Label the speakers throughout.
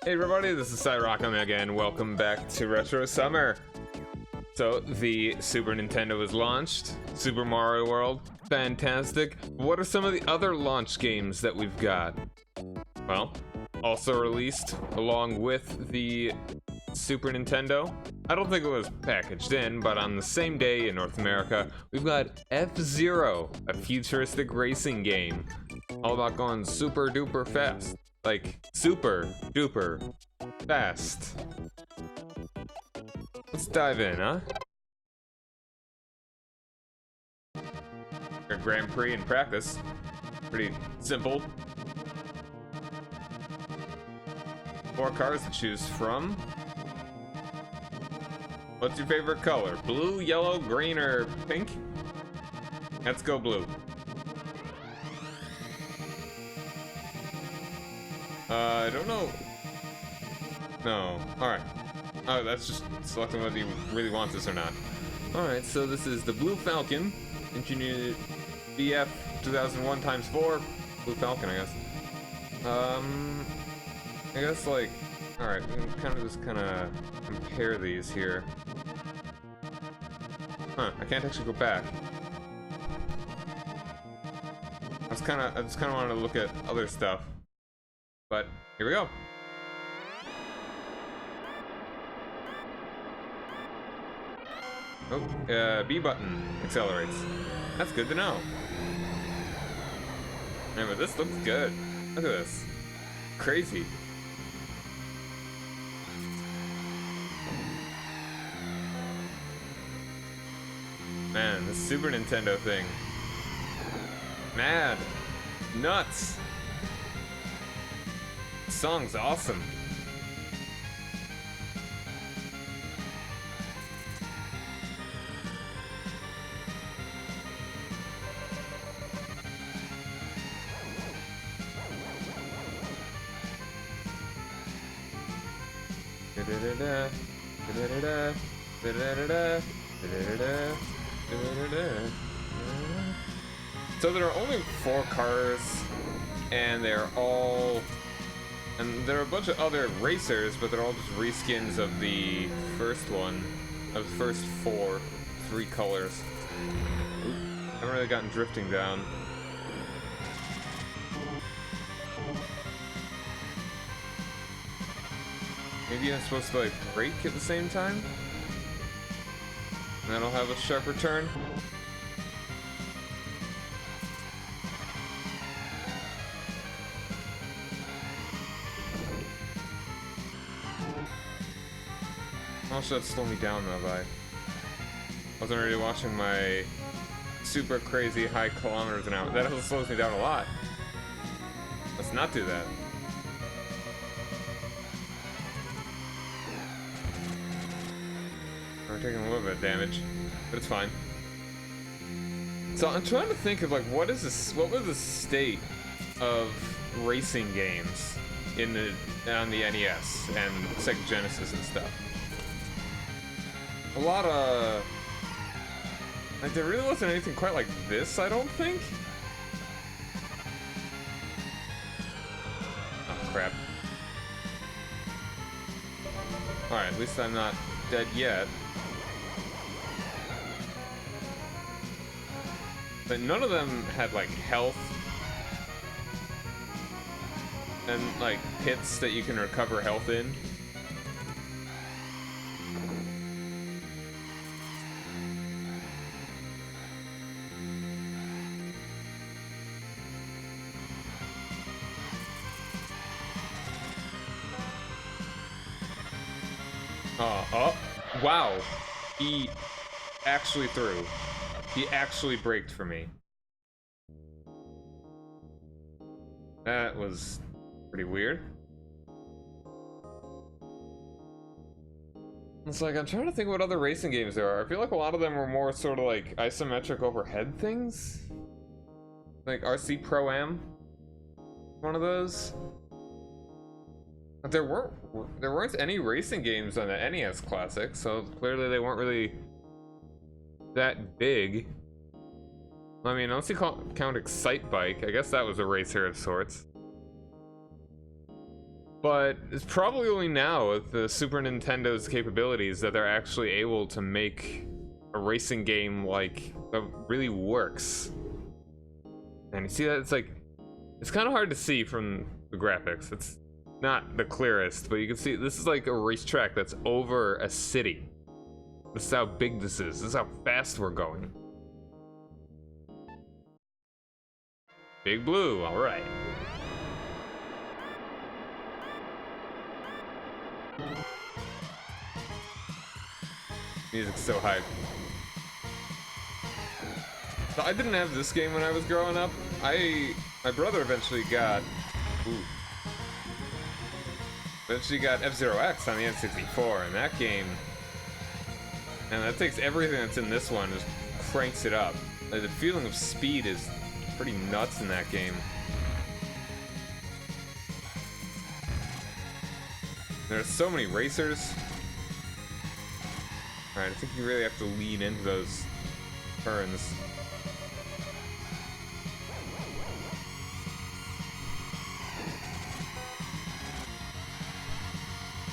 Speaker 1: Hey everybody, this is Sci-fi again. Welcome back to Retro Summer. So, the Super Nintendo was launched. Super Mario World, fantastic. What are some of the other launch games that we've got? Well, also released along with the Super Nintendo. I don't think it was packaged in, but on the same day in North America, we've got F-Zero, a futuristic racing game. All about going super duper fast. Like, super duper fast. Let's dive in, huh? A Grand Prix in practice. Pretty simple. 4 cars to choose from. What's your favorite color? Blue, yellow, green, or pink? Let's go blue. I don't know. No. Alright. Oh, that's just selecting whether you really want this or not. Alright, so this is the Blue Falcon. Engineered BF 2001 x 4. Blue Falcon, I guess. I guess, like... Alright, we can just compare these here. Huh, I can't actually go back. I just kinda wanted to look at other stuff. But, here we go. Oh, B button accelerates. That's good to know. Man, but this looks good. Look at this. Crazy. Man, the Super Nintendo thing. Mad. Nuts. The song's awesome. So there are only 4 cars, and there are a bunch of other racers, but they're all just reskins of the first one, of the first 3 colors. Oop, I haven't really gotten drifting down. Maybe I'm supposed to like brake at the same time? And then I'll have a sharper turn. How much did that slow me down though, I wasn't really watching my super crazy high kilometers an hour. That also slows me down a lot. Let's not do that. We're taking a little bit of damage, but it's fine. So I'm trying to think of like what was the state of racing games on the NES and Sega Genesis and stuff. A lot of like there really wasn't anything quite like this, I don't think. Oh crap. Alright, at least I'm not dead yet. But none of them had like health and like pits that you can recover health in. Oh, wow. He actually threw. He actually braked for me. That was pretty weird. It's like, I'm trying to think what other racing games there are. I feel like a lot of them were more sort of like isometric overhead things. Like RC Pro-Am. One of those. But there weren't any racing games on the NES Classic, so clearly they weren't really that big. I mean, unless you count Excite Bike, I guess that was a racer of sorts. But it's probably only now with the Super Nintendo's capabilities that they're actually able to make a racing game like that really works. And you see that it's kind of hard to see from the graphics. It's not the clearest, but you can see this is like a racetrack that's over a city. This is how big this is. This is how fast we're going. Big Blue, all right. Music's so hype. So I didn't have this game when I was growing up. My brother eventually got F-Zero X on the N64, and that game, and that takes everything that's in this one, just cranks it up. Like, the feeling of speed is pretty nuts in that game. There's so many racers. Alright, I think you really have to lean into those turns.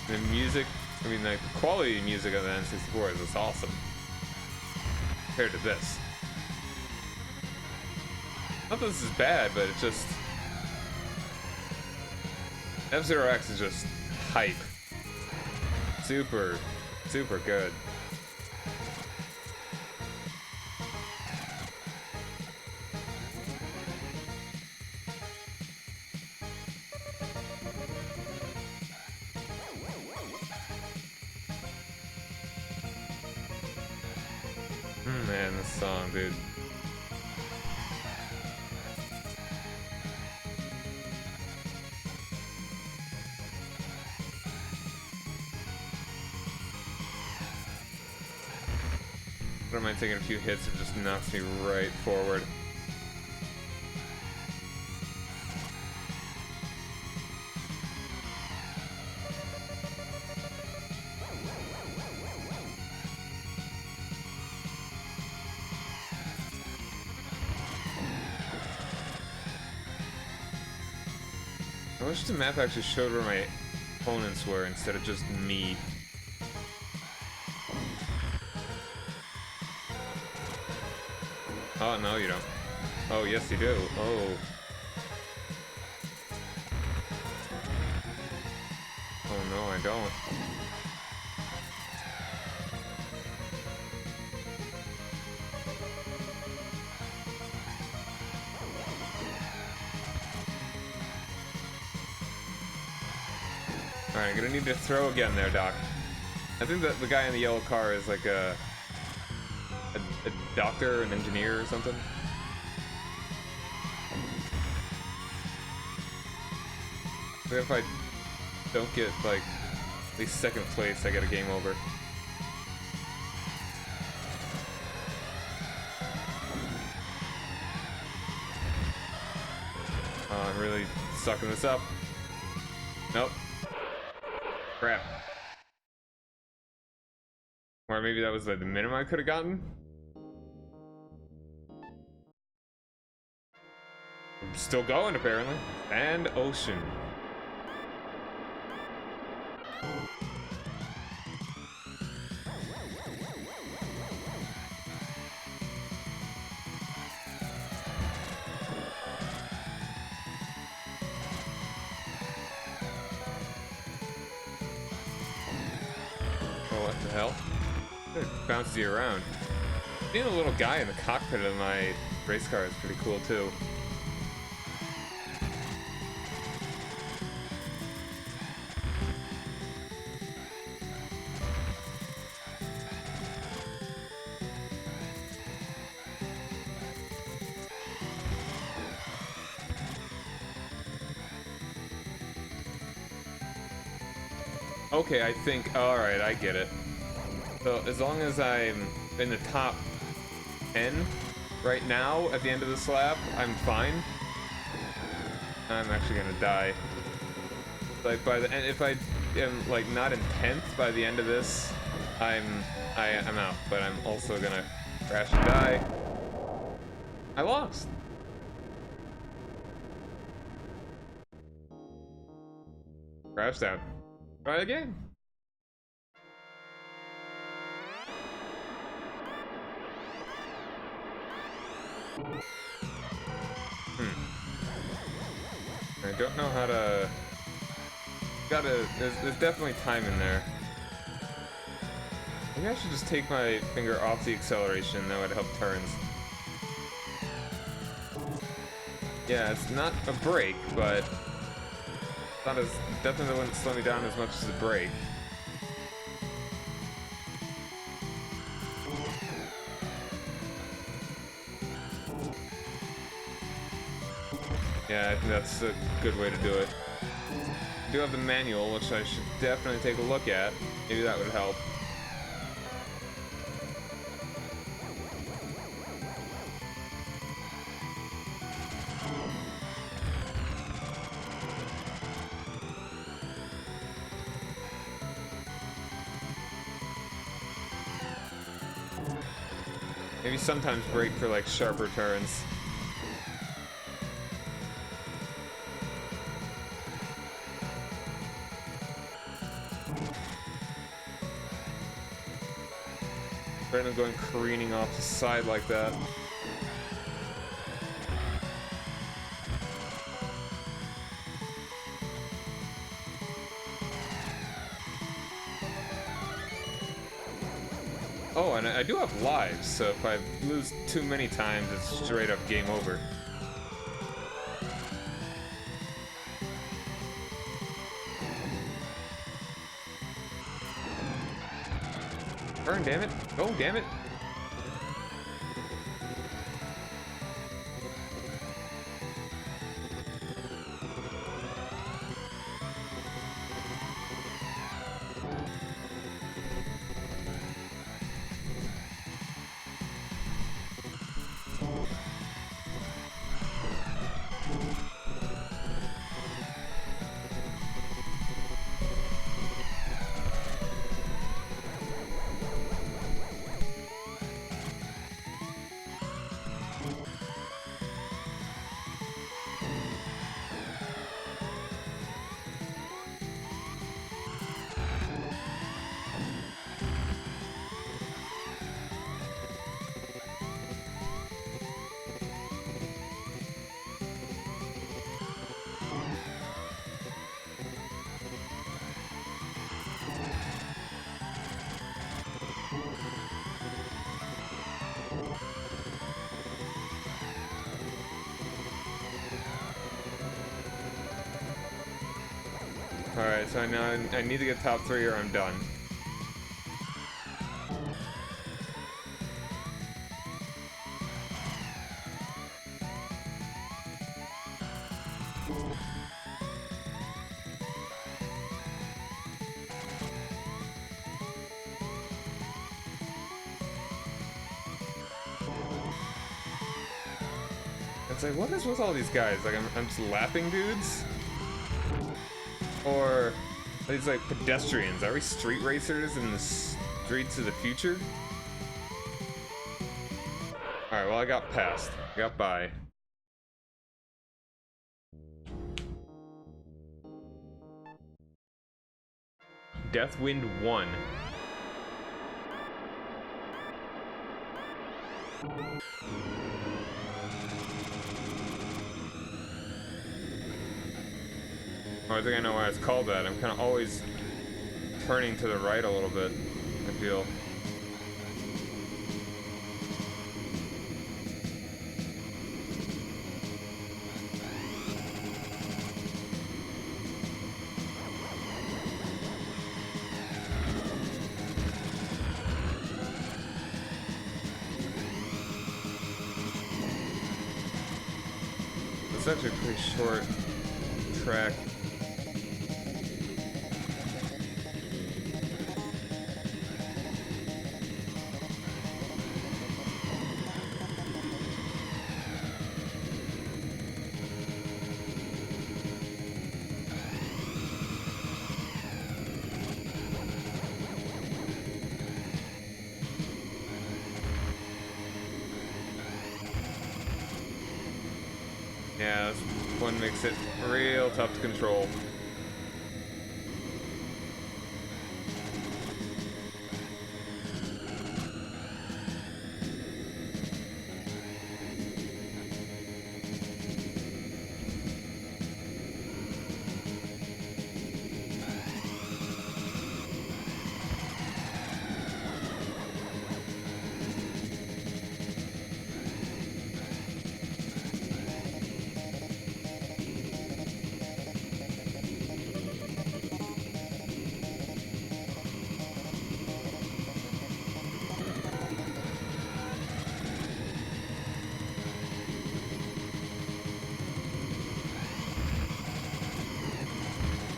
Speaker 1: The music, I mean, like, the quality of music on the N64 is just awesome compared to this. Not that this is bad, but it's just... F-Zero X is just hype. Super, super good. Man, this song, dude. I don't mind taking a few hits, it just knocks me right forward. I wish the map actually showed where my opponents were instead of just me. Oh, no, you don't. Oh, yes, you do. Oh. Oh, no, I don't. Alright, I'm gonna need to throw again there, Doc. I think that the guy in the yellow car is like a doctor, an engineer or something. So if I don't get, like, at least second place, I get a game over. Oh, I'm really sucking this up. Nope. Crap. Or maybe that was like the minimum I could have gotten? I'm still going, apparently. And Ocean. Oh, what the hell? It bounces you around. Being a little guy in the cockpit of my race car is pretty cool, too. Okay, I think, alright, I get it. So, as long as I'm in the top 10 right now at the end of this lap, I'm fine. I'm actually gonna die. Like, by the end, if I am, like, not in 10th by the end of this, I'm out. But I'm also gonna crash and die. I lost. Crashed out. Try again. I don't know how to... There's definitely time in there. Maybe I should just take my finger off the acceleration, that would help turns. Yeah, it's not a brake, but it's not as... definitely wouldn't slow me down as much as a brake. Yeah, I think that's a good way to do it. I do have the manual, which I should definitely take a look at. Maybe that would help. Maybe sometimes brake for like sharper turns. Rather than going careening off the side like that. Oh, and I do have lives, so if I lose too many times, it's straight up game over. Burn, damn it. Oh, damn it. Alright, so now I need to get top 3 or I'm done. It's like, what is with all these guys? Like, I'm just lapping dudes? Or are these like pedestrians? Are we street racers in the streets of the future? Alright, well I got past. I got by. Deathwind 1. Oh, I think I know why it's called that. I'm kind of always turning to the right a little bit, I feel. It's actually a pretty short track. Yeah, this one makes it real tough to control.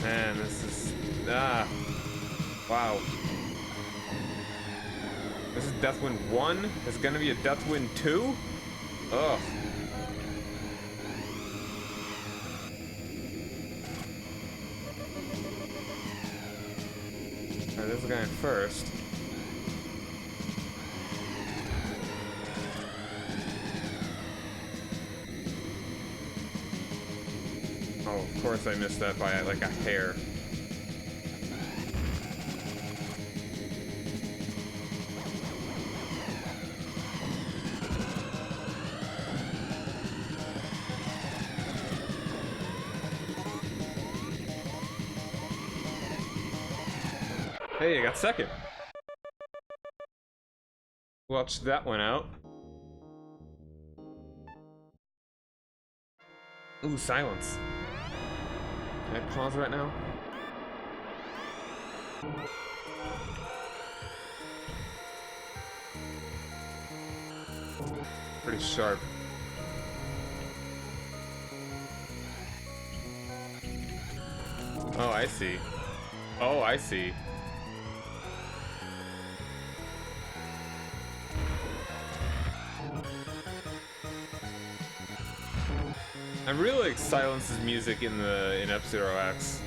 Speaker 1: Man, this is... Wow. This is Deathwind 1? There's gonna be a Deathwind 2? Ugh. Alright, this guy first. Oh, of course I missed that by like a hair. Hey, I got second. Watch that one out. Ooh, silence. Can I pause right now? Pretty sharp. Oh, I see. Oh, I see. I really like Silence's music in F-Zero X.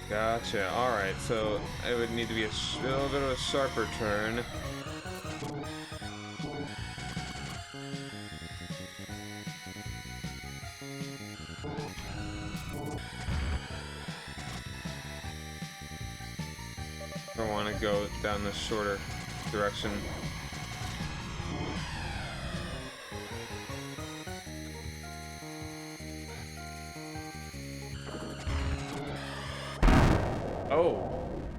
Speaker 1: Gotcha. Alright, so it would need to be a little bit of a sharper turn. I want to go down the shorter direction. Oh,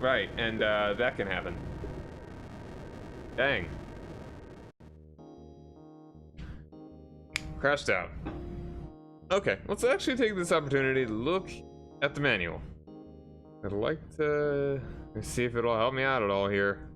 Speaker 1: right, and that can happen. Dang. Crashed out. Okay, let's actually take this opportunity to look at the manual. I'd like to see if it'll help me out at all here.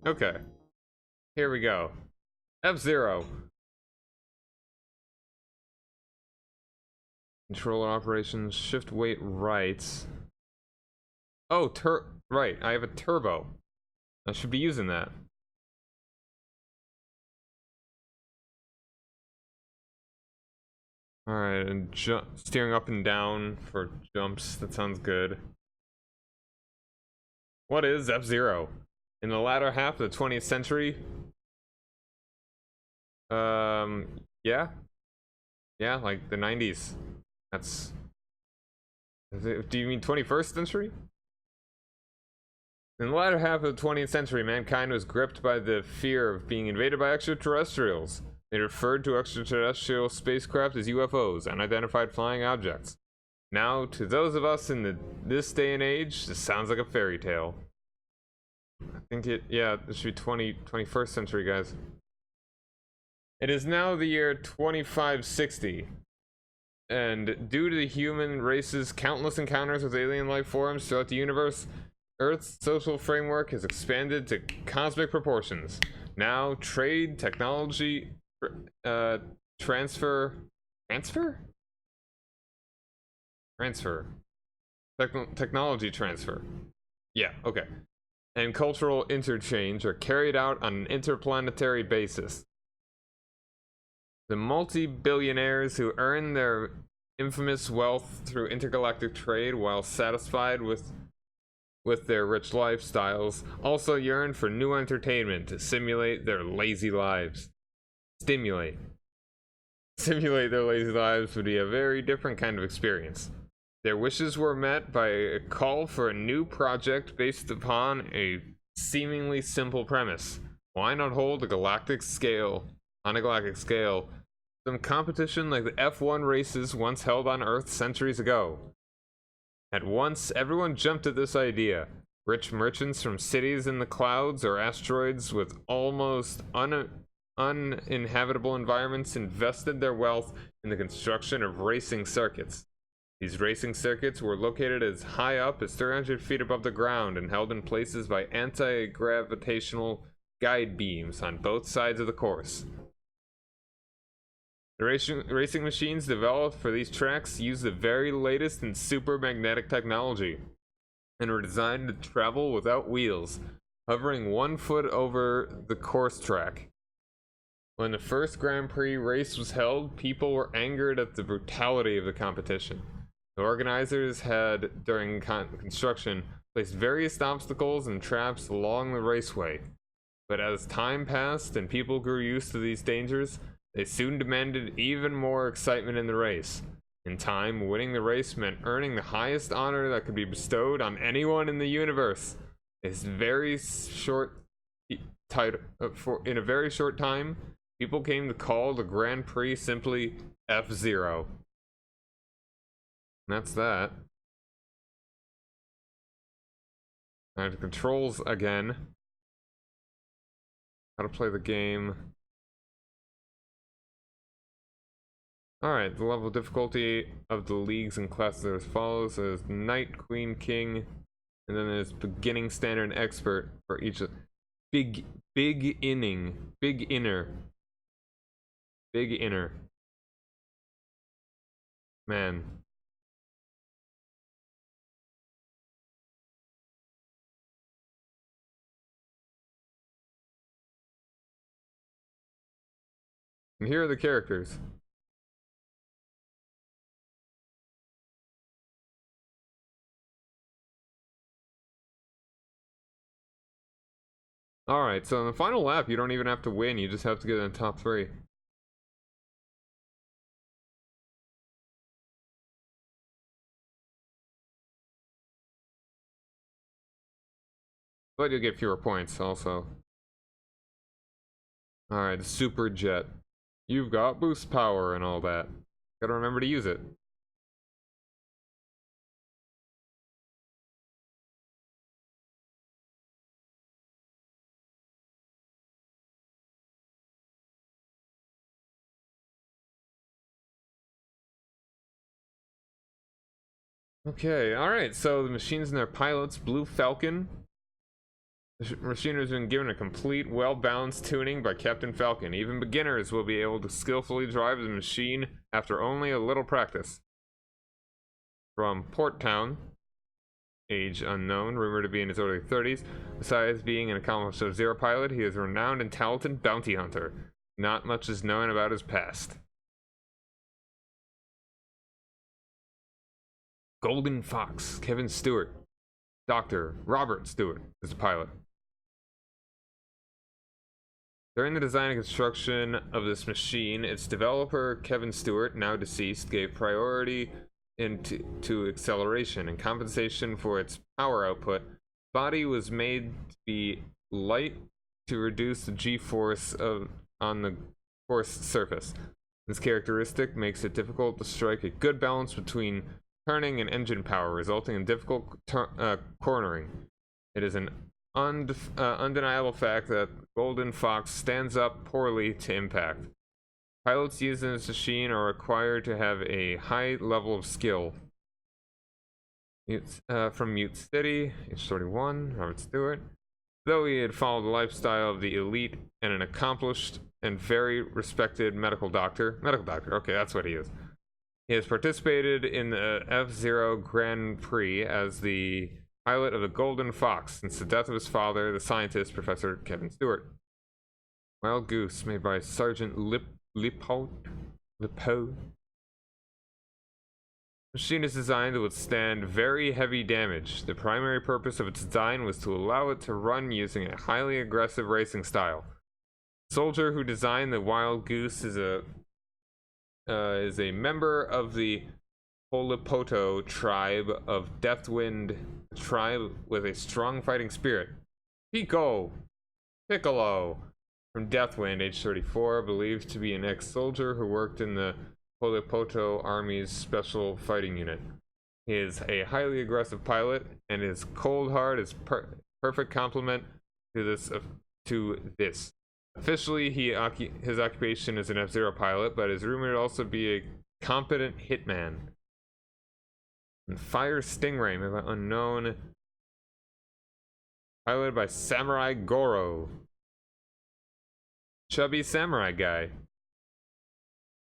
Speaker 1: Okay, here we go. F-Zero. Controller operations, shift weight right. Oh, right, I have a turbo. I should be using that. Alright, and steering up and down for jumps, that sounds good. What is F-Zero? In the latter half of the 20th century? Yeah? Yeah, like the 90s. That's... Do you mean 21st century? In the latter half of the 20th century, mankind was gripped by the fear of being invaded by extraterrestrials. They referred to extraterrestrial spacecraft as UFOs, unidentified flying objects. Now, to those of us in this day and age, this sounds like a fairy tale. I think it should be 21st century, guys. It is now the year 2560, and due to the human race's countless encounters with alien life forms throughout the universe, Earth's social framework has expanded to cosmic proportions. Now, trade, technology, technology transfer. Yeah, okay. And cultural interchange are carried out on an interplanetary basis. The multi-billionaires who earn their infamous wealth through intergalactic trade while satisfied with their rich lifestyles also yearn for new entertainment to simulate their lazy lives. Stimulate. simulate their lazy lives would be a very different kind of experience. Their wishes were met by a call for a new project based upon a seemingly simple premise. Why not hold a galactic scale, on a galactic scale, some competition like the F1 races once held on Earth centuries ago? At once, everyone jumped at this idea. Rich merchants from cities in the clouds or asteroids with almost uninhabitable environments invested their wealth in the construction of racing circuits. These racing circuits were located as high up as 300 feet above the ground and held in places by anti-gravitational guide beams on both sides of the course. The racing machines developed for these tracks used the very latest in super magnetic technology and were designed to travel without wheels, hovering 1 foot over the course track. When the first Grand Prix race was held, people were angered at the brutality of the competition. The organizers had, during construction, placed various obstacles and traps along the raceway. But as time passed and people grew used to these dangers, they soon demanded even more excitement in the race. In time, winning the race meant earning the highest honor that could be bestowed on anyone in the universe. In a very short time, people came to call the Grand Prix simply F-Zero. And that's that. Now the controls again. How to play the game. Alright, the level of difficulty of the leagues and classes are as follows. There's Knight, Queen, King, and then there's Beginning, Standard, and Expert for each of Big Inner. Man. And here are the characters. Alright, so in the final lap, you don't even have to win, you just have to get in the top 3. But you'll get fewer points, also. Alright, the Super Jet. You've got boost power and all that. Gotta remember to use it. Okay, alright, so the machines and their pilots, Blue Falcon. The machine has been given a complete, well-balanced tuning by Captain Falcon. Even beginners will be able to skillfully drive the machine after only a little practice. From Port Town, age unknown, rumored to be in his early 30s. Besides being an accomplished Sub-Zero pilot, he is a renowned and talented bounty hunter. Not much is known about his past. Golden Fox, Kevin Stewart. Dr. Robert Stewart is the pilot. During the design and construction of this machine, its developer, Kevin Stewart, now deceased, gave priority to acceleration. In compensation for its power output, the body was made to be light to reduce the g-force on the course surface. This characteristic makes it difficult to strike a good balance between turning and engine power, resulting in difficult cornering. It is an undeniable fact that Golden Fox stands up poorly to impact. Pilots using this machine are required to have a high level of skill. From Mute City, age 31, Robert Stewart. Though he had followed the lifestyle of the elite and an accomplished and very respected medical doctor, okay, that's what he is. He has participated in the F-Zero Grand Prix as the pilot of the Golden Fox since the death of his father, the scientist, Professor Kevin Stewart. Wild Goose, made by Sergeant Lipote. The machine is designed to withstand very heavy damage. The primary purpose of its design was to allow it to run using a highly aggressive racing style. The soldier who designed the Wild Goose is a is a member of the Holipoto tribe of Deathwind, tribe with a strong fighting spirit. Piccolo from Deathwind, age 34, believed to be an ex-soldier who worked in the Holipoto Army's special fighting unit. He is a highly aggressive pilot, and his cold heart is perfect complement to this. Officially, his occupation is an F-Zero pilot, but is rumored to also be a competent hitman. And Fire Stingray, unknown, piloted by Samurai Goro. Chubby samurai guy.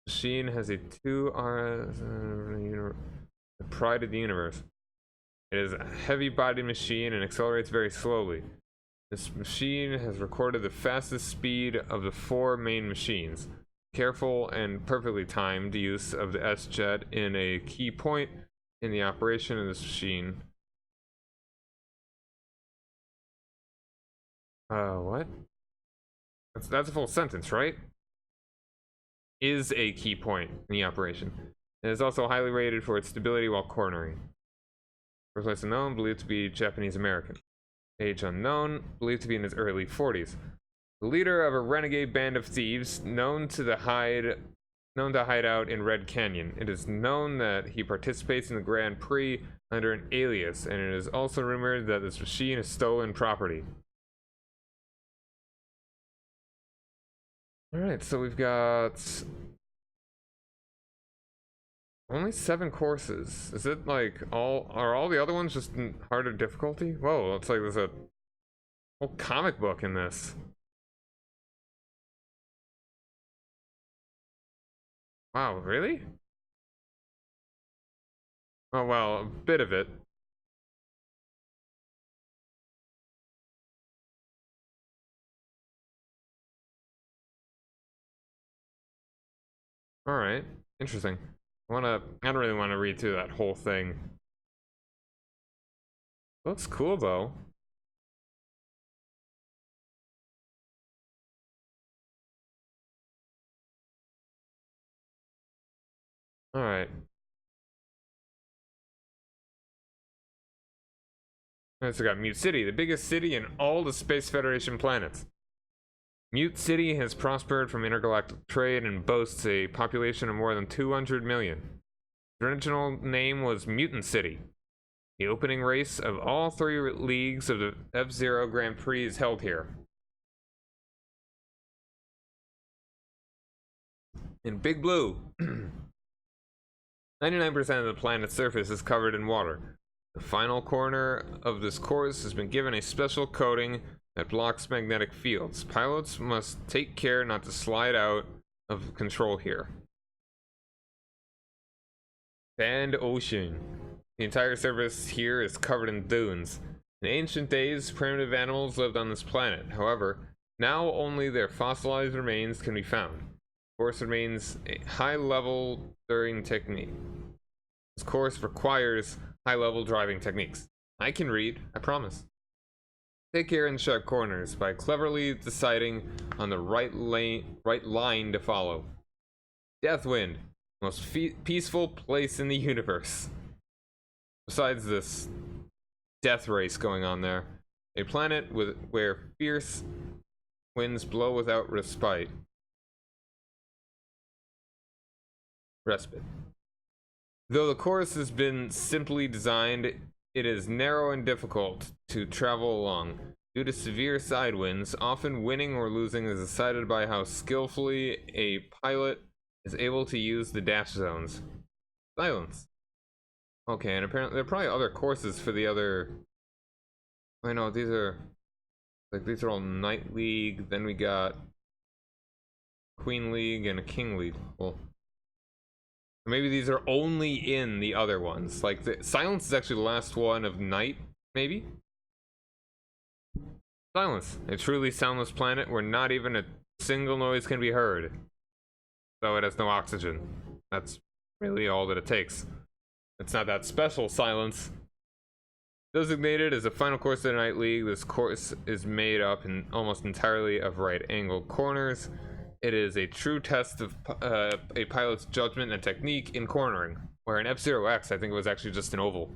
Speaker 1: Machine has a 2R, the pride of the universe. It is a heavy-bodied machine and accelerates very slowly. This machine has recorded the fastest speed of the 4 main machines. Careful and perfectly timed use of the S-Jet in a key point in the operation of this machine. What? That's a full sentence, right? Is a key point in the operation. It is also highly rated for its stability while cornering. First place unknown, believed to be Japanese American. Age unknown, believed to be in his early 40s. The leader of a renegade band of thieves known to hide out in Red Canyon. It is known that he participates in the Grand Prix under an alias, and it is also rumored that this machine is stolen property. Alright, so we've got only 7 courses. Is it like are all the other ones just in harder difficulty? Whoa, it's like there's a whole comic book in this. Wow, really? Oh well, a bit of it. Alright, interesting. I don't really want to read through that whole thing. Looks cool though. Alright. Next we got Mute City, the biggest city in all the Space Federation planets. Mute City has prospered from intergalactic trade and boasts a population of more than 200 million. The original name was Mutant City. The opening race of all 3 leagues of the F-Zero Grand Prix is held here. In Big Blue, 99% of the planet's surface is covered in water. The final corner of this course has been given a special coating that blocks magnetic fields. Pilots must take care not to slide out of control here. Sand Ocean. The entire surface here is covered in dunes. In ancient days, primitive animals lived on this planet. However, now only their fossilized remains can be found. The course remains a high-level driving technique. This course requires high-level driving techniques. I can read, I promise. Take care in sharp corners by cleverly deciding on the right line to follow. Deathwind, most peaceful place in the universe. Besides this death race going on there, a planet where fierce winds blow without respite. Respite. Though the course has been simply designed, it is narrow and difficult to travel along. Due to severe side winds, often winning or losing is decided by how skillfully a pilot is able to use the dash zones. Silence. Okay, and apparently there are probably other courses for the other... I know, these are all Knight League, then we got Queen League and a King League. Well, maybe these are only in the other ones. Like, Silence is actually the last one of Night, maybe? Silence. A truly soundless planet where not even a single noise can be heard. Though it has no oxygen. That's really all that it takes. It's not that special, Silence. Designated as the final course of the Night League, this course is made up almost entirely of right-angled corners. It is a true test of a pilot's judgment and technique in cornering, where an F-Zero X, I think it was actually just an oval.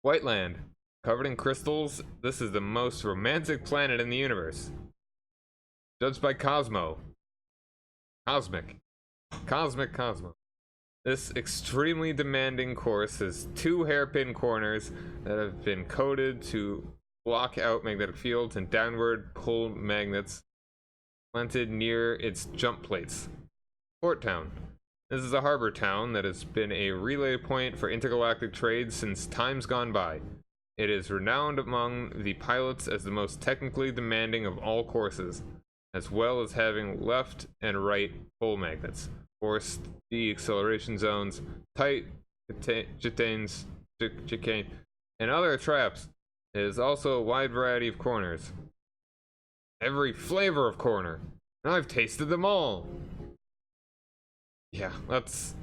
Speaker 1: Whiteland. Covered in crystals, this is the most romantic planet in the universe. Judged by Cosmo. Cosmic. Cosmo. This extremely demanding course has 2 hairpin corners that have been coated to block out magnetic fields and downward pull magnets planted near its jump plates. Port Town. This is a harbor town that has been a relay point for intergalactic trade since times gone by. It is renowned among the pilots as the most technically demanding of all courses, as well as having left and right pull magnets, forced deceleration zones, tight chicanes, and other traps. It is also a wide variety of corners. Every flavor of corner, and I've tasted them all. Yeah, that's.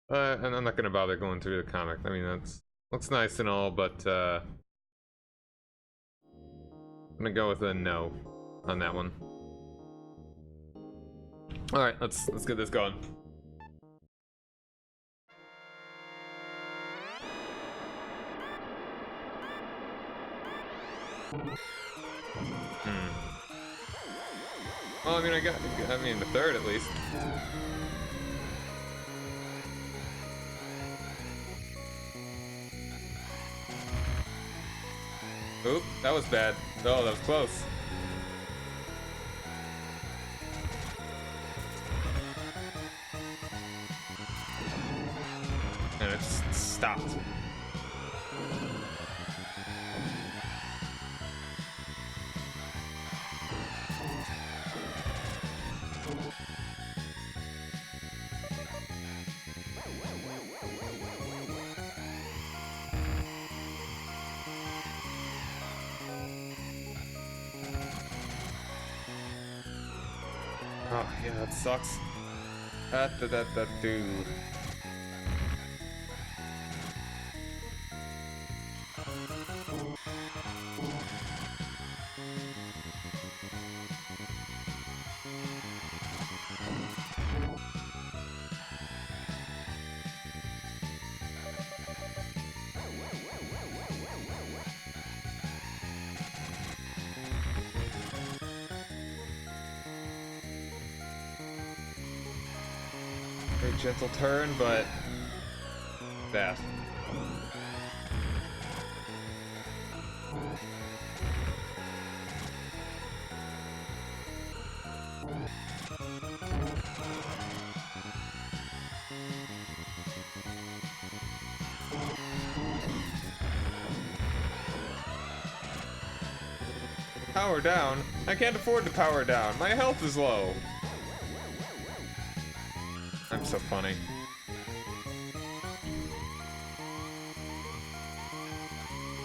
Speaker 1: And I'm not gonna bother going through the comic. I mean, that's looks nice and all, but I'm gonna go with a no on that one. All right, let's get this going. Well, I mean, the third at least. Oop, that was bad. Oh, that was close. And it just stopped. Oh, yeah, that sucks. That dude. Very gentle turn, but fast. Power down? I can't afford to power down. My health is low. I'm so funny.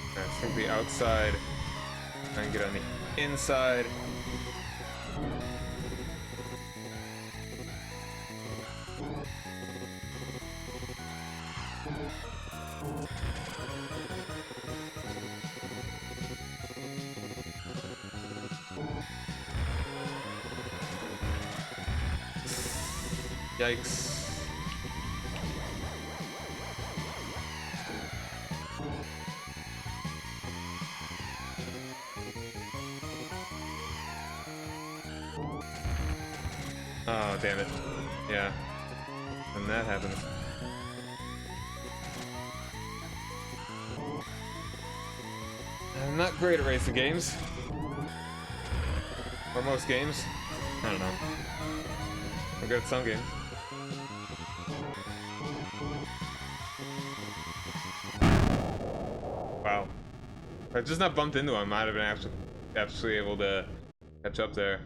Speaker 1: Alright, let's take the outside. Try and get on the inside. Yikes. Oh, damn it. Yeah. When that happens. I'm not great at racing games. Or most games. I don't know. I'm good at some games. Wow. If I just not bumped into him, I might have been actually able to catch up there.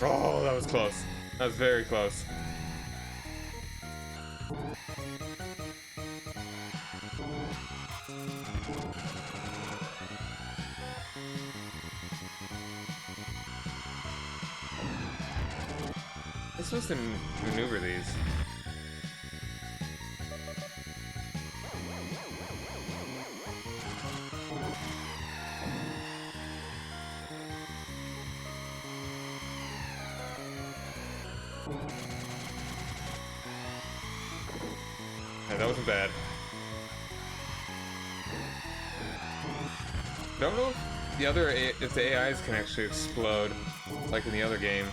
Speaker 1: Oh, that was close. That was very close. supposed to maneuver these? Yeah, that wasn't bad. I don't know if the AIs can actually explode like in the other game.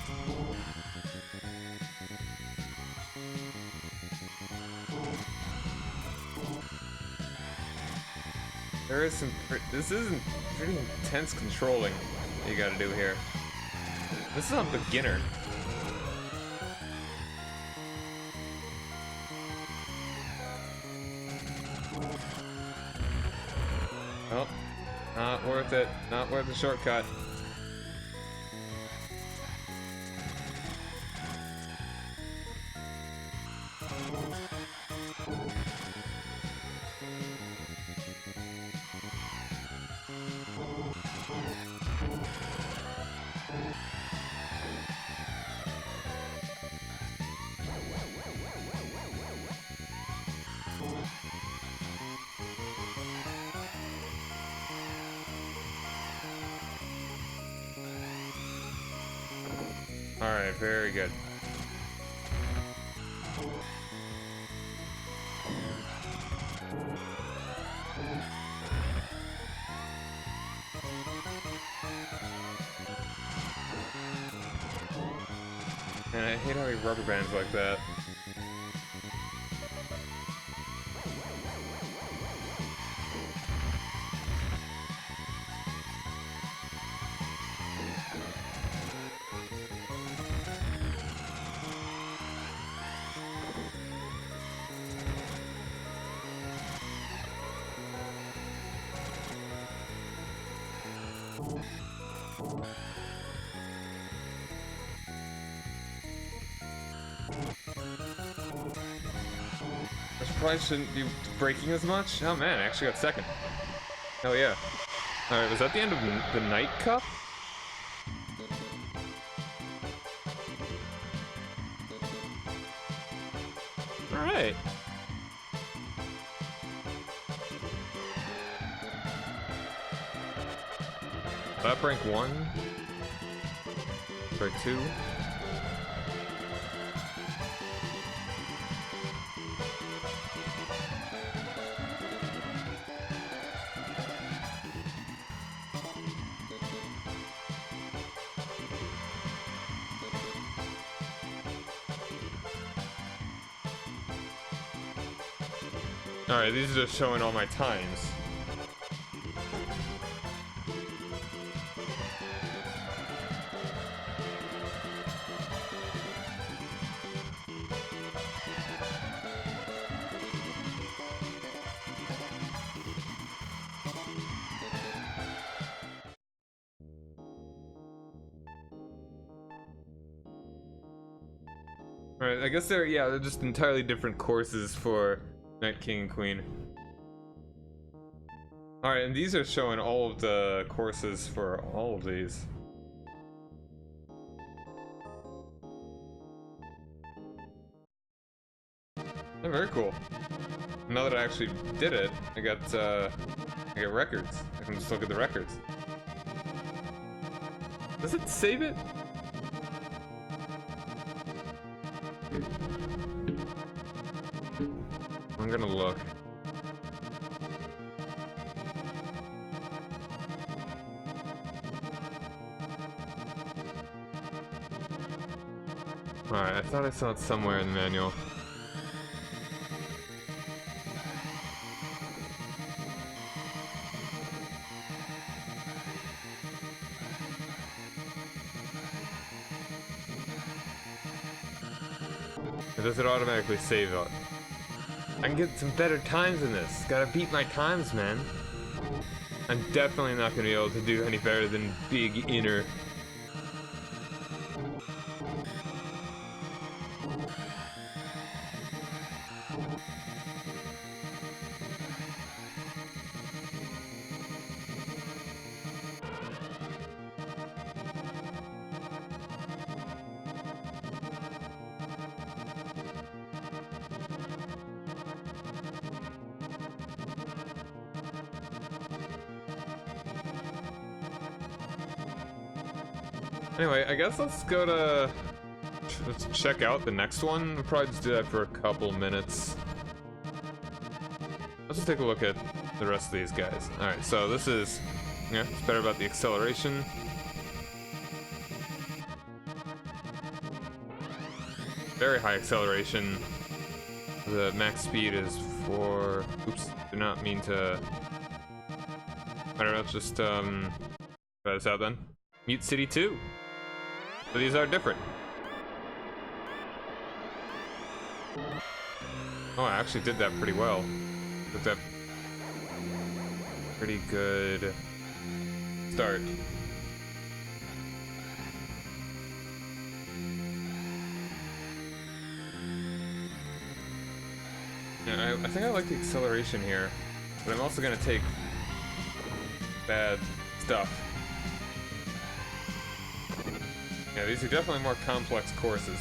Speaker 1: There is some. This isn't pretty intense controlling that you gotta do here. This is on beginner. Oh, not worth it. Not worth the shortcut. Alright, very good. And I hate how he rubber bands like that. Probably shouldn't be breaking as much. Oh man, I actually got second. Hell yeah. Alright, was that the end of the Night Cup? Alright. Up rank 1? Or 2? Alright, these are just showing all my times. Alright, I guess they're just entirely different courses for Knight, King, and Queen. Alright, and these are showing all of the courses for all of these. They're very cool. Now that I actually did it, I got records. I can just look at the records. Does it save it? I'm gonna look. Alright, I thought I saw it somewhere in the manual. Does it automatically save it? I can get some better times in this. Gotta beat my times, man. I'm definitely not gonna be able to do any better than Big Inner. Anyway, I guess let's go to... Let's check out the next one. We'll probably just do that for a couple minutes. Let's just take a look at the rest of these guys. Alright, so this is... Yeah, it's better about the acceleration. Very high acceleration. The max speed is 4... Oops, did not mean to... I don't know, just, try this out then. Mute City 2. So these are different. Oh, I actually did that pretty well. Took that pretty good start. Yeah, I think I like the acceleration here, but I'm also gonna take bad stuff. Yeah, these are definitely more complex courses.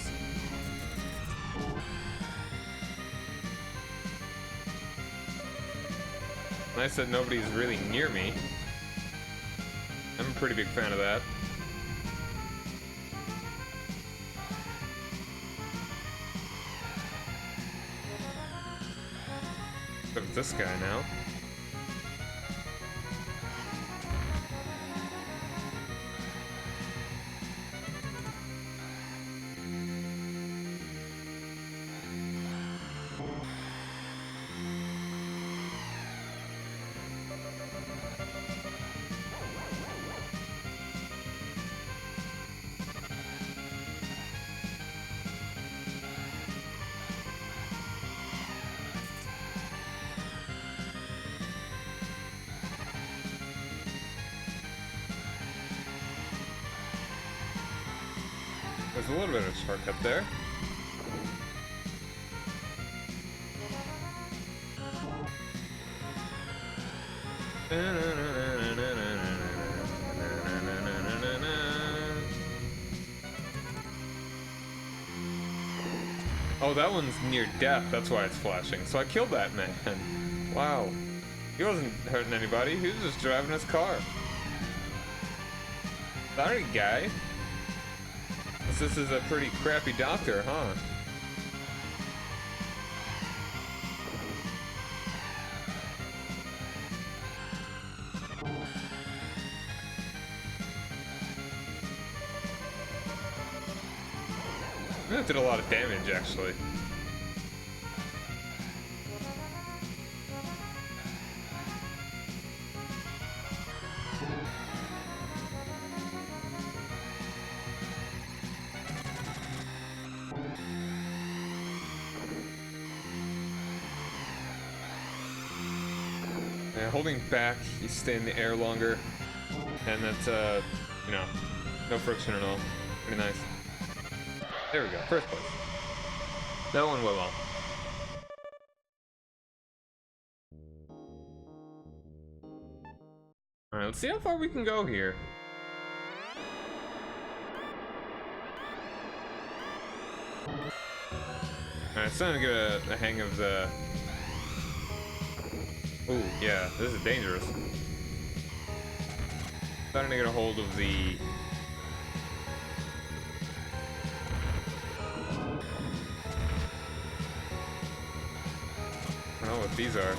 Speaker 1: Nice that nobody's really near me. I'm a pretty big fan of that. But it's this guy now. There's a little bit of a shortcut there. Oh, that one's near death, that's why it's flashing. So I killed that man. Wow. He wasn't hurting anybody, he was just driving his car. Sorry, guy. This is a pretty crappy doctor, huh? That did a lot of damage, actually. Yeah, holding back, you stay in the air longer, and that's, you know, no friction at all. Pretty nice. There we go, first place. That one went well. Alright, let's see how far we can go here. Alright, starting to get a hang of the... Ooh, yeah, this is dangerous. Starting to get a hold of the... I don't know what these are.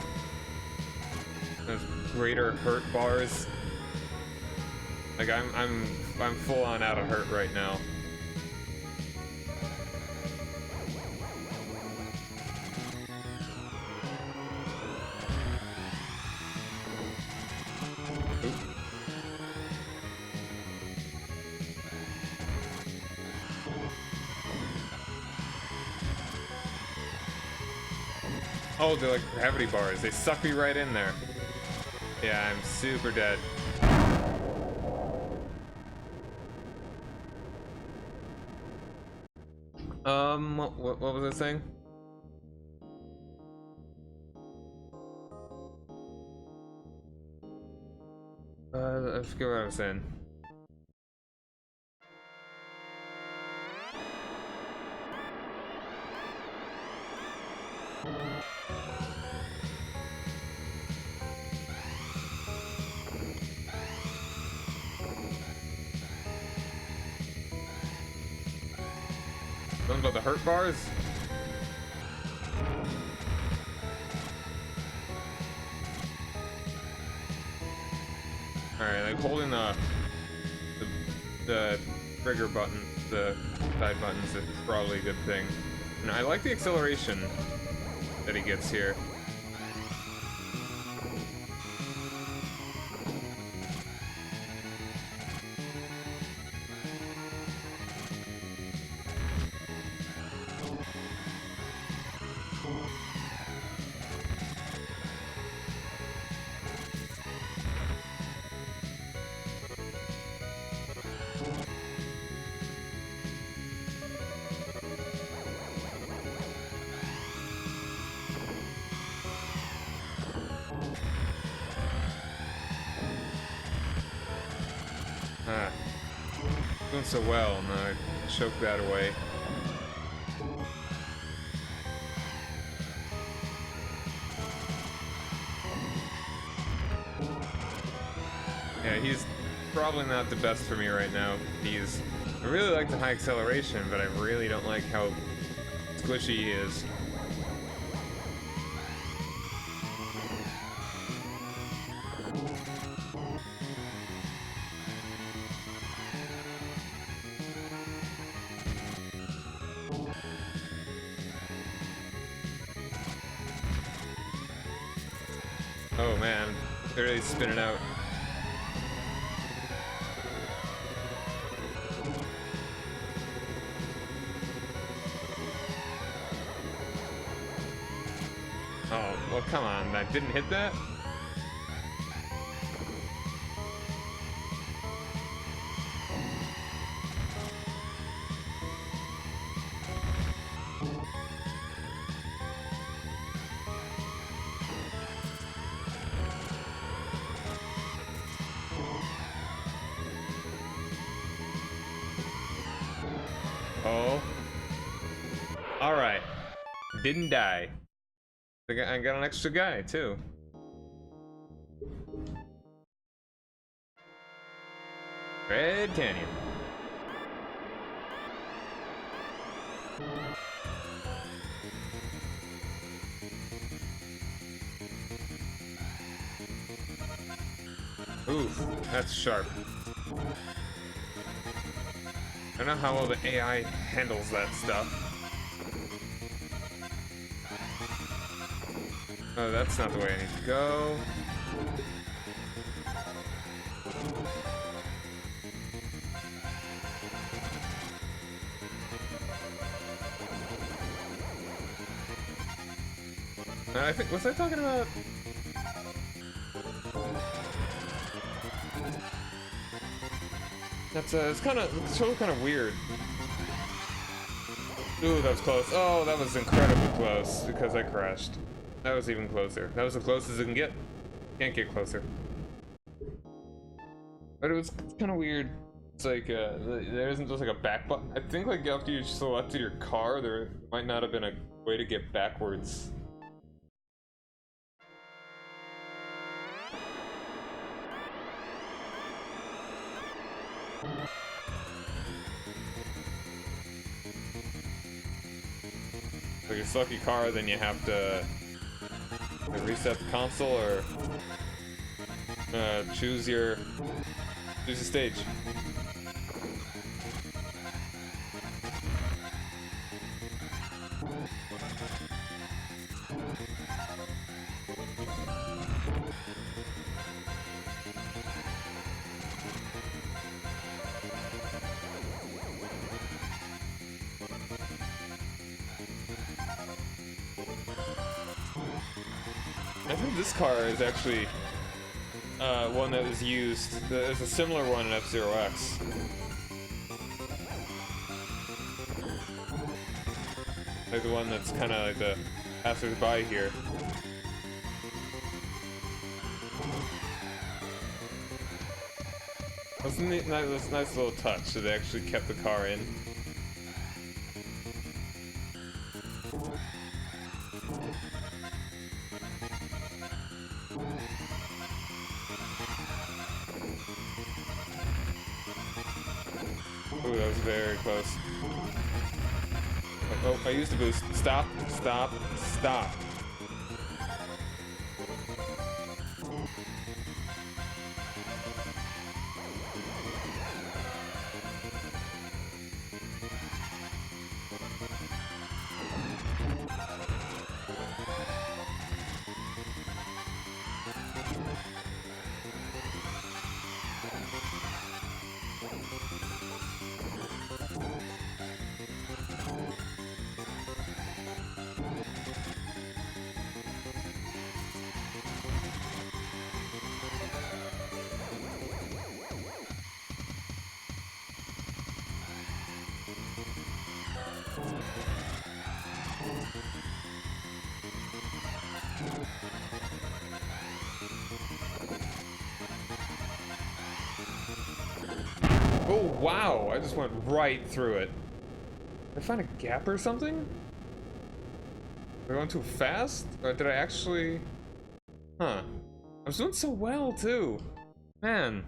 Speaker 1: Those greater hurt bars. Like I'm full on out of hurt right now. Oh, they're like gravity bars. They suck me right in there. Yeah, I'm super dead. What was I saying? I forget what I was saying. about the hurt bars? Alright, like holding the trigger button, the side buttons is probably a good thing. And I like the acceleration that he gets here. Doing so well, and I choked that away. Yeah, he's probably not the best for me right now. I really like the high acceleration, but I really don't like how squishy he is. Oh man, they're really spinning out. Oh, well come on, I didn't hit that? Oh. Alright. Didn't die. I got an extra guy, too. Red Canyon. Oof, that's sharp. I don't know how well the AI handles that stuff. Oh, that's not the way I need to go. I think, was I talking about? It's kind of weird. Ooh, that was close. Oh, that was incredibly close because I crashed. That was even closer. That was the closest it can get. Can't get closer. But it was kind of weird. It's like, there isn't just like a back button. I think like after you selected your car, there might not have been a way to get backwards. If you select your car, then you have to reset the console or choose your stage. I think this car is actually one that was used. There's a similar one in F-Zero X. Like the one that's kind of like the passers-by here. That's a nice little touch that they actually kept the car in. Ooh, that was very close. Oh, I used the boost. Stop, stop, stop. Oh, wow! I just went right through it. Did I find a gap or something? Am I going too fast? Or did I actually... Huh. I was doing so well, too. Man.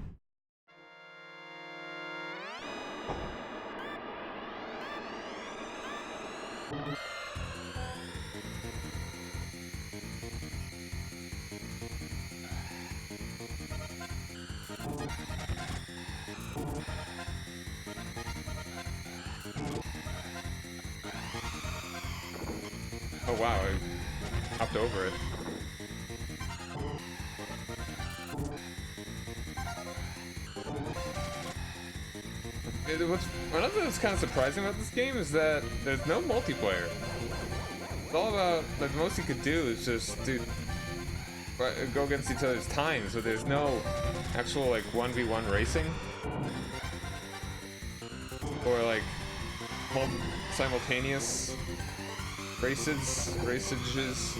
Speaker 1: Oh wow, I hopped over it. One of the that's kind of surprising about this game is that there's no multiplayer. It's all about, like, the most you could do is just go against each other's time, so there's no actual, like, 1v1 racing. Or, like, simultaneous raceages.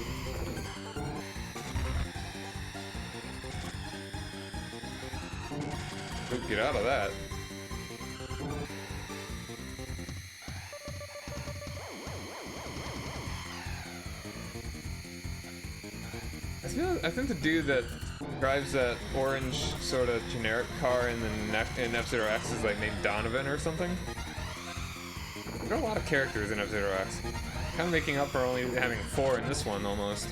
Speaker 1: Get out of that. I think the dude that drives that orange sort of generic car in F-Zero X is like named Donovan or something. There are a lot of characters in F-Zero X. Kind of making up for only having 4 in this one almost.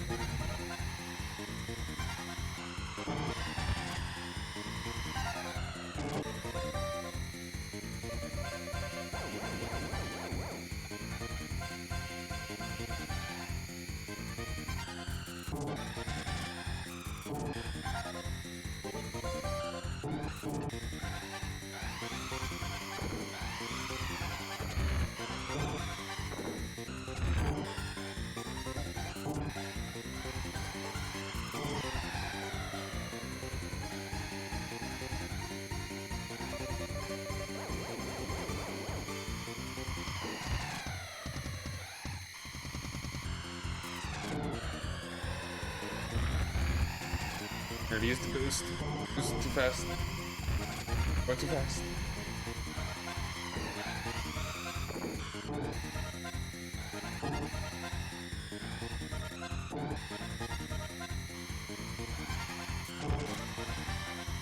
Speaker 1: Already used the boost. Boost too fast. Went too fast.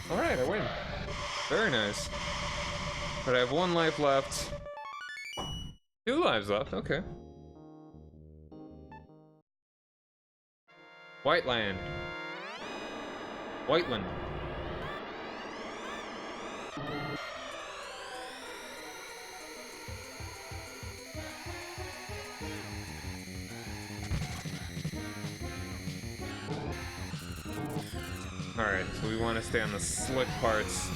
Speaker 1: Alright, I win. Very nice. But I have 1 life left. 2 lives left, okay. Whiteland. Whiteland. Alright, so we want to stay on the slick parts.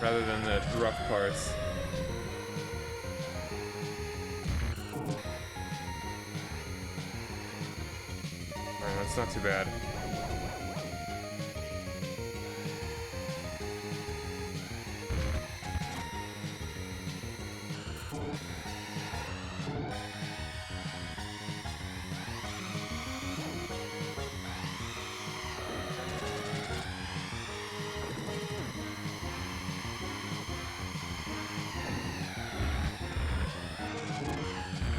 Speaker 1: Rather than the rough parts. Alright, that's not too bad.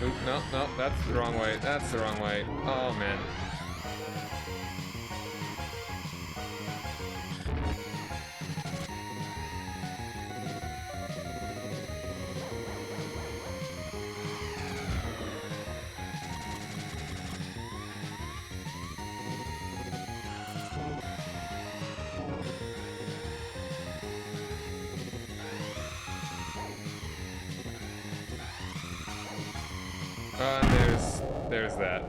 Speaker 1: Oop, no, that's the wrong way. That's the wrong way. Oh, man. there's that.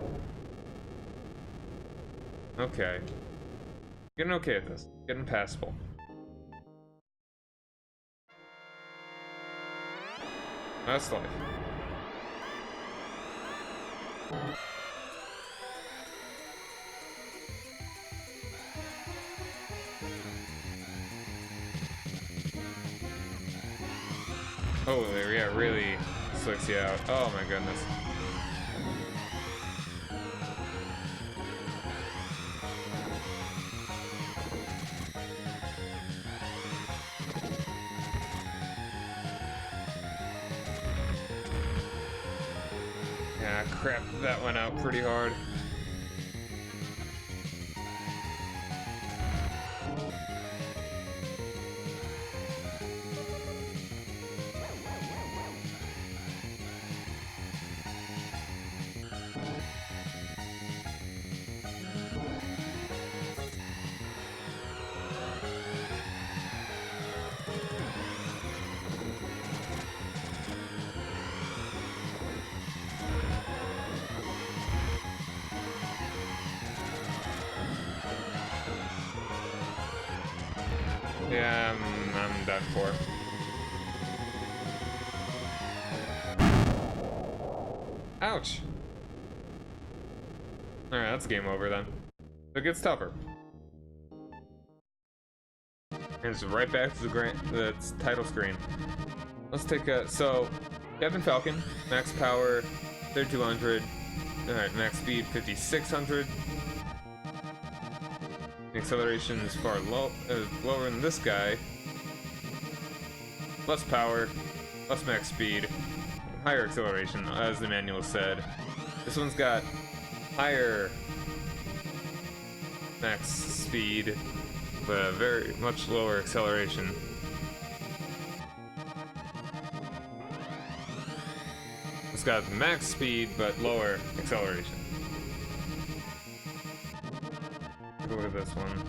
Speaker 1: Okay. Getting okay at this. Getting passable. That's life. Oh, yeah, really slicks you out. Oh my goodness. Yeah, crap, that went out pretty hard. Yeah, I'm done for. Ouch. Alright, that's game over then. It gets tougher. And it's right back to the title screen. Let's take a... So, Captain Falcon, max power 3200. Alright, max speed 5600. Acceleration is far lower than this guy. Less power, less max speed, higher acceleration, as the manual said. This one's got higher max speed, but very much lower acceleration. It's got max speed, but lower acceleration. Go with this one.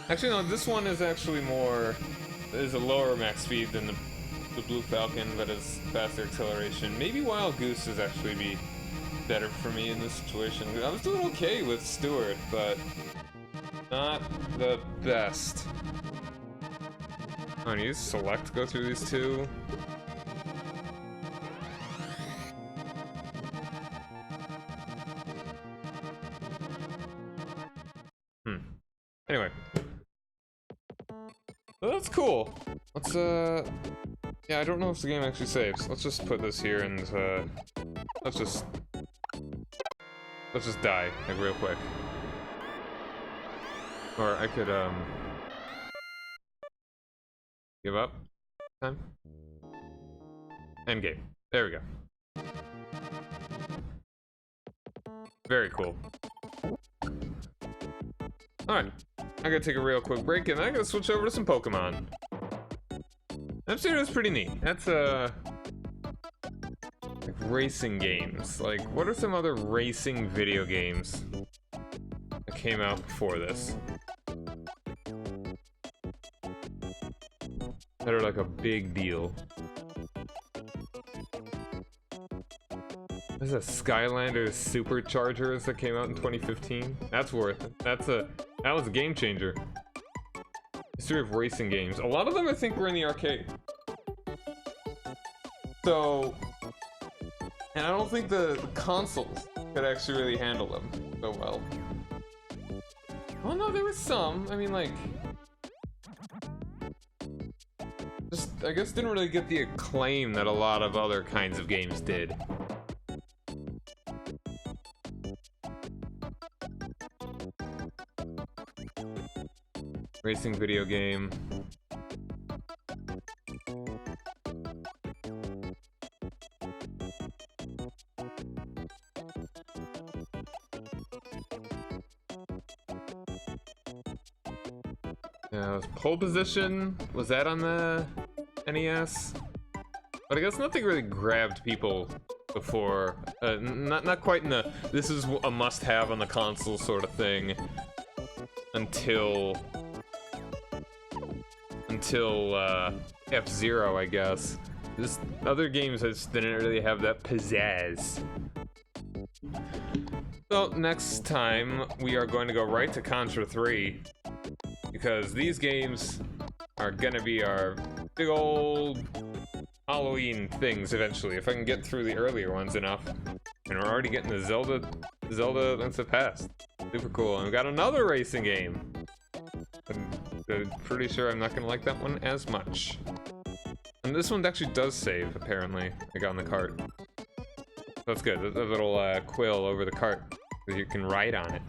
Speaker 1: Actually, no, this one is actually is a lower max speed than the Blue Falcon, but has faster acceleration. Maybe Wild Goose is actually be better for me in this situation. I was doing okay with Stewart, but not the best. Oh, and you select go through these two. Anyway. Well, that's cool. Let's, yeah, I don't know if the game actually saves. Let's just put this here and, let's just die, like, real quick. Or I could, give up. Time. End game. There we go. Very cool. Alright. I gotta take a real quick break, and I gotta switch over to some Pokemon. That series is pretty neat. That's, like racing games. Like, what are some other racing video games that came out before this? That are like a big deal. There's a Skylanders Superchargers that came out in 2015. That's worth it. That was a game changer. History of racing games. A lot of them I think were in the arcade. So, and I don't think the consoles could actually really handle them so well. Well, no, there was some. I mean, like, just I guess didn't really get the acclaim that a lot of other kinds of games did. Racing video game. Yeah, pole position, was that on the NES? But I guess nothing really grabbed people before. Not quite in the this is a must-have on the console sort of thing until F-Zero, I guess. This other games just didn't really have that pizzazz. So next time we are going to go right to Contra 3 because these games are gonna be our big old Halloween things eventually, if I can get through the earlier ones enough. And we're already getting the Zelda Links of the Past. Super cool. And we got another racing game. I'm pretty sure I'm not gonna like that one as much. And this one actually does save, apparently, like on the cart. That's good. A little quill over the cart that you can ride on it.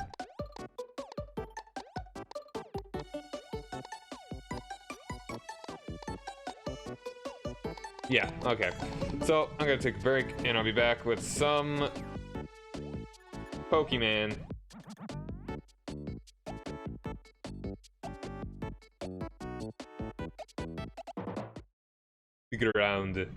Speaker 1: Yeah, okay. So, I'm gonna take a break, and I'll be back with some Pokemon. Stick around.